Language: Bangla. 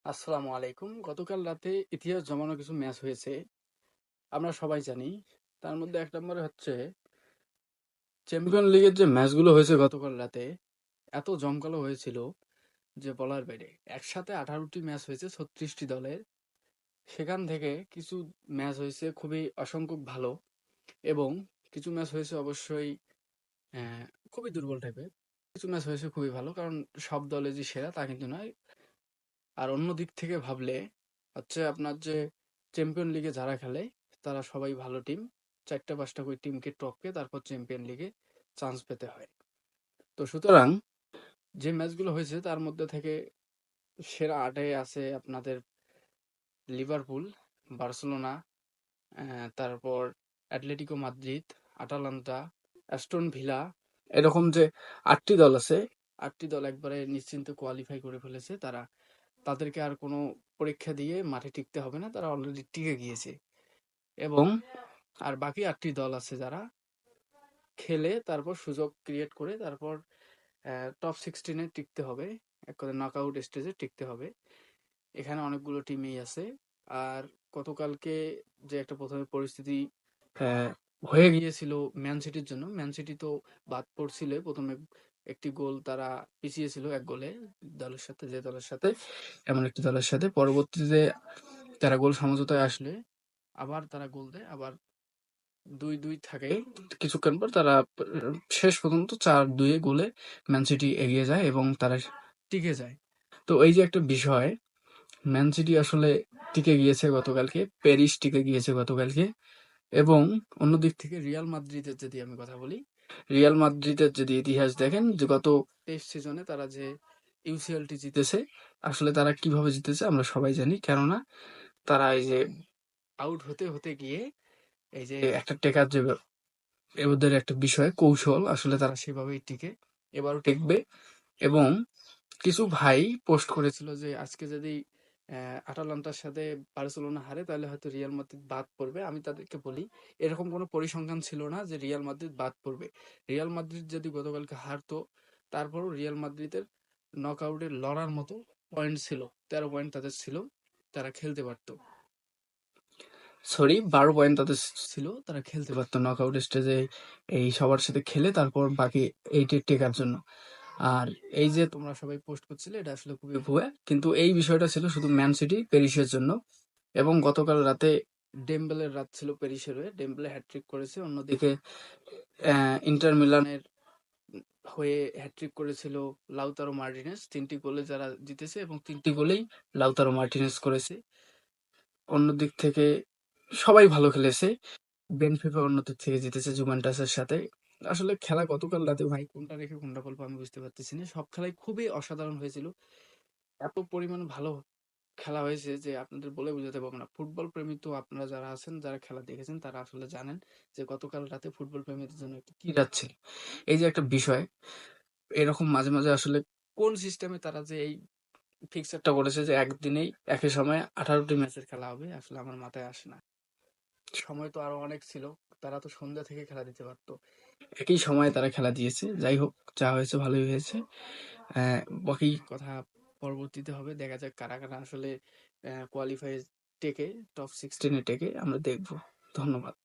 আসসালামু আলাইকুম। গতকাল রাতে ইতিহাস জমানো কিছু ম্যাচ হয়েছে। আমরা সবাই জানি। তার মধ্যে ১ নম্বরে হচ্ছে চ্যাম্পিয়ন লিগের যে ম্যাচগুলো হয়েছে গতকাল রাতে এত জমকালো হয়েছিল যে বলার বাইরে। একসাথে ১৮টি ম্যাচ হয়েছে ৩৬টি দলের। সেখান থেকে কিছু ম্যাচ হয়েছে খুবই অসংখ্য ভালো এবং কিছু ম্যাচ হয়েছে অবশ্যই অ্যা খুবই দুর্বল টাইপের। কিছু ম্যাচ হয়েছে খুবই ভালো। কারণ সব দলে যে সেরা তা কিন্তু নয়। আর অন্য দিক থেকে ভাবলে হচ্ছে আপনার যে চ্যাম্পিয়ন লিগে যারা খেলে তারা সবাই ভালো টিম। ৪টা ৫টা করে টিমকে টপকে তারপর চ্যাম্পিয়ন লিগে চান্স পেতে হয়। তো সুতরাং যে ম্যাচগুলো হয়েছে তার মধ্যে থেকে সেরা ৮ এ আছে আপনাদের লিভারপুল, বার্সেলোনা, তারপর Atletico Madrid, Atalanta, Aston villa এরকম যে ৮টি দল আছে, ৮টি দল একবারে নিশ্চিন্তে কোয়ালিফাই করে ফেলেছে। তাদেরকে আর কোনো পরীক্ষা দিয়ে মাঠে টিকতে হবে না। তারা অলরেডি টিকে গিয়েছে এবং আর বাকি ৮টি দল আছে যারা খেলে তারপর সুযোগ ক্রিয়েট করে তারপর টপ 16 এ টিকতে হবে। এক কথায় নকআউট স্টেজে টিকতে হবে। এখানে অনেকগুলো টিমই আছে। আর গতকালকে যে একটা ১ম এ পরিস্থিতি অ্যা হয়ে গিয়েছিল ম্যান সিটির জন্য। ম্যান সিটি তো বাদ পড়ছিল ১ম এ একটি গোল তারা পিছিয়ে ছিল ১ গোলে যে দলের সাথে এমন একটি দলের সাথে। পরবর্তীতে তারা গোল সমঝোতায় আসলে আবার তারা গোল দেয়। আবার ২-২ থাকে। কিছুক্ষণ পর তারা শেষ পর্যন্ত ৪-২ গোলে ম্যান সিটি এগিয়ে যায় এবং তারা টিকে যায়। তো এই যে একটা বিষয়, ম্যান সিটি আসলে টিকে গিয়েছে গতকালকে, প্যারিস টিকে গিয়েছে গতকালকে এবং অন্য দিক থেকে রিয়াল মাদ্রিদের যদি আমি কথা বলি, রিয়াল মাদ্রিদের যদি ইতিহাস দেখেন যে গত টেস্ট সিজনে তারা যে ইউসিএলটি জিতেছে, আসলে তারা কিভাবে জিতেছে আমরা সবাই জানি। কেননা তারা এই যে আউট হতে গিয়ে এই যে একটা টেকার যে এদের একটা বিষয় কৌশল আসলে তারা সেভাবেই টিকে এবারও টিকবে এবং কিছু ভাই পোস্ট করেছিল যে আজকে যদি আটালান্টার সাথে বার্সেলোনা হারে তাহলে হয়তো রিয়াল মাদ্রিদ বাদ পড়বে। আমি তাদেরকে বলি এরকম কোনো পরিসংখ্যান ছিল না যে রিয়াল মাদ্রিদ বাদ পড়বে। রিয়াল মাদ্রিদ যদি গতকালকে হারতো তারপরও রিয়াল মাদ্রিদের নকআউটে লড়ার মতো পয়েন্ট ছিল, ১৩ পয়েন্ট তাদের ছিল, তারা খেলতে পারতো। সরি ১২ পয়েন্ট তাদের ছিল, তারা খেলতে পারতো নকআউট স্টেজে এই সবার সাথে খেলে তারপর বাকি 8 এ টেকার জন্য। আর এই যে তোমরা সবাই পোস্ট করছিলে এটা আসলে খুবই ভুয়া। কিন্তু এই বিষয়টা ছিল শুধু ম্যান সিটি প্যারিসের জন্য এবং গতকাল রাতে ডেম্বেলের রাত ছিল প্যারিসের হয়ে। ডেম্বেলে হ্যাটট্রিক করেছে। অন্যদিকে ইন্টার মিলানের হয়ে হ্যাটট্রিক করেছিল লাউতারো মার্টিনেজ। ৩টি গোলে যারা জিতেছে এবং ৩টি গোলেই লাউতারো মার্টিনেজ করেছে। অন্য দিক থেকে সবাই ভালো খেলেছে। বেনফিকা অন্য দিক থেকে জিতেছে জুভেন্টাসের সাথে। আসলে খেলা গতকাল রাতে ভাই কোনটা রেখে কোনটা বলবো আমি বুঝতে পারতেছি না। সব খেলাই খুবই অসাধারণ হয়েছিল। এত পরিমাণ ভালো খেলা হয়েছে যে আপনাদের বলে বোঝাতে পারবো না। ফুটবল প্রেমী তো আপনারা যারা আছেন, যারা খেলা দেখেছেন তারা আসলে জানেন যে গতকাল রাতে ফুটবল প্রেমীদের জন্য একটা কি রাত ছিল। এই যে একটা বিষয়, এরকম মাঝে মাঝে আসলে কোন সিস্টেমে তারা যে এই ফিক্সারটা করেছে যে একদিনেই একই সময়ে ১৮টি ম্যাচের খেলা হবে আসলে আমার মাথায় আসে না। সময় তো আরো অনেক ছিল। তারা তো সন্ধ্যা থেকে খেলা দিতে পারতো। একই সময়ে তারা খেলা দিয়েছে। যাই হোক, যা হয়েছে ভালোই হয়েছে। বাকি কথা পরবর্তীতে হবে। দেখা যাক কারা আসলে কোয়ালিফাই টেকে, টপ 16 এ টেকে আমরা দেখব। ধন্যবাদ।